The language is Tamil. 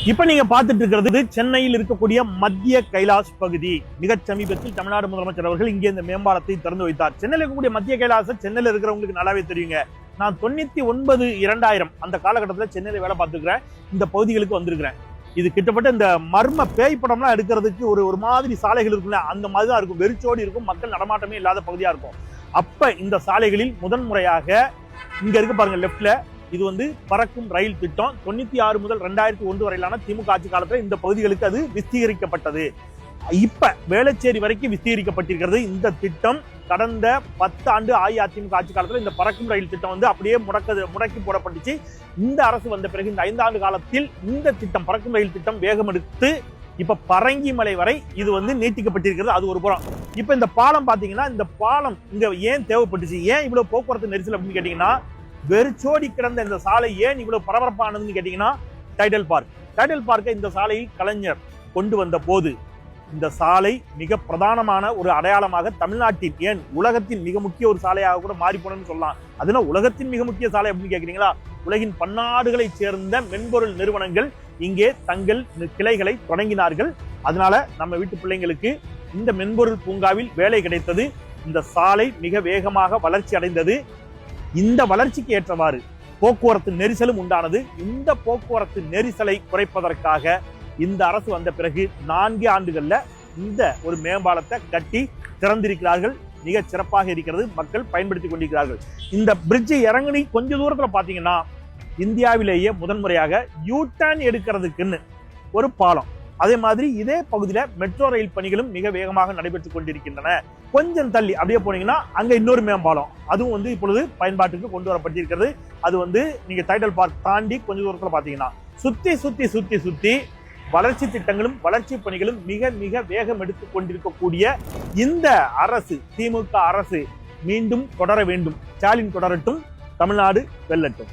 இப்ப நீங்க பார்த்துட்டு இருக்கிறது சென்னையில் இருக்கக்கூடிய மத்திய கைலாஷ் பகுதி. மிக சமீபத்தில் தமிழ்நாடு முதலமைச்சர் அவர்கள் இங்கே இந்த மேம்பாலத்தை திறந்து வைத்தார். சென்னையில் இருக்கக்கூடிய மத்திய கைலாச சென்னையில் இருக்கிறவங்களுக்கு நல்லாவே தெரியுங்க. நான் 99-2000 அந்த காலகட்டத்தில் சென்னையில வேலை பார்த்துக்கிறேன். இந்த பகுதிகளுக்கு வந்திருக்கிறேன். இது கிட்டத்தட்ட இந்த மர்ம பேய் படம்லாம் எடுக்கிறதுக்கு ஒரு மாதிரி சாலைகள் இருக்குல்ல, அந்த மாதிரி தான் இருக்கும். வெறிச்சோடி இருக்கும், மக்கள் நடமாட்டமே இல்லாத பகுதியா இருக்கும். அப்ப இந்த சாலைகளில் முதன்முறையாக இங்க இருக்கு பாருங்க, லெப்ட்ல இது வந்து பறக்கும் ரயில் திட்டம் 96 முதல் 2001 வரையிலான திமுக ஆட்சி காலத்தில் இந்த பகுதிகளுக்கு அது விஸ்தீகரிக்கப்பட்டது. இப்ப வேளச்சேரி வரைக்கும் விஸ்தீகரிக்கப்பட்டிருக்கிறது இந்த திட்டம். கடந்த 10 ஆண்டு அஇஅதிமுக ஆட்சி காலத்தில் இந்த பறக்கும் ரயில் திட்டம் வந்து அப்படியே முடக்கி போடப்பட்டுச்சு. இந்த அரசு வந்த பிறகு இந்த 5 ஆண்டு காலத்தில் இந்த திட்டம் பறக்கும் ரயில் திட்டம் வேகம் எடுத்து இப்ப பரங்கிமலை வரை இது வந்து நீட்டிக்கப்பட்டிருக்கிறது. அது ஒரு புறம். இப்ப இந்த பாலம் பாத்தீங்கன்னா, இந்த பாலம் இங்க ஏன் தேவைப்பட்டுச்சு, ஏன் இவ்வளவு போக்குவரத்து நெரிசல் அப்படின்னு கேட்டீங்கன்னா, வெறிச்சோடி கிடந்த இந்த சாலை ஏன் இவ்வளவு பரபரப்பானதுன்னு கேட்டீங்கன்னா, டைடல் பார்க்கை இந்த சாலையில் கலைஞர் கொண்டு வந்த போது இந்த சாலை மிக பிரதானமான ஒரு அடையாளமாக தமிழ்நாட்டின், ஏன் உலகத்தின் மிக முக்கிய ஒரு சாலையாக கூட மாறி போனன்னு சொல்லலாம். அதனால உலகத்தின் மிக முக்கிய சாலை அப்படின்னு கேட்கிறீங்களா, உலகின் பன்னாடுகளை சேர்ந்த மென்பொருள் நிறுவனங்கள் இங்கே தங்கள் கிளைகளை தொடங்கினார்கள். அதனால நம்ம வீட்டு பிள்ளைங்களுக்கு இந்த மென்பொருள் பூங்காவில் வேலை கிடைத்தது. இந்த சாலை மிக வேகமாக வளர்ச்சி அடைந்தது. இந்த வளர்ச்சிக்கு ஏற்றவாறு போக்குவரத்து நெரிசலும் உண்டானது. இந்த போக்குவரத்து நெரிசலை குறைப்பதற்காக இந்த அரசு வந்த பிறகு 4 ஆண்டுகள்ல இந்த ஒரு மேம்பாலத்தை கட்டி திறந்திருக்கிறார்கள். மிக சிறப்பாக இருக்கிறது, மக்கள் பயன்படுத்திக் கொண்டிருக்கிறார்கள். இந்த பிரிட்ஜ் இறங்கி கொஞ்ச தூரத்துல பாத்தீங்கன்னா, இந்தியாவிலேயே முதன்முறையாக யூ-டர்ன் எடுக்கிறதுக்குன்னு ஒரு பாலம். அதே மாதிரி இதே பகுதியில மெட்ரோ ரயில் பணிகளும் மிக வேகமாக நடைபெற்றுக் கொண்டிருக்கின்றன. கொஞ்சம் தள்ளி அப்படியே போனீங்கன்னா அங்க இன்னொரு மேம்பாலம், அதுவும் வந்து இப்பொழுது பயன்பாட்டுக்கு கொண்டு வரப்பட்டிருக்கிறது. அது வந்து நீங்க டைடல் பார்க் தாண்டி கொஞ்ச தூரத்துல பாத்தீங்கன்னா சுத்தி வளர்ச்சி திட்டங்களும் வளர்ச்சி பணிகளும் மிக மிக வேகம் எடுத்துக் கொண்டிருக்கக்கூடிய இந்த அரசு, திமுக அரசு மீண்டும் தொடர வேண்டும். ஸ்டாலின் தொடரட்டும், தமிழ்நாடு வெல்லட்டும்.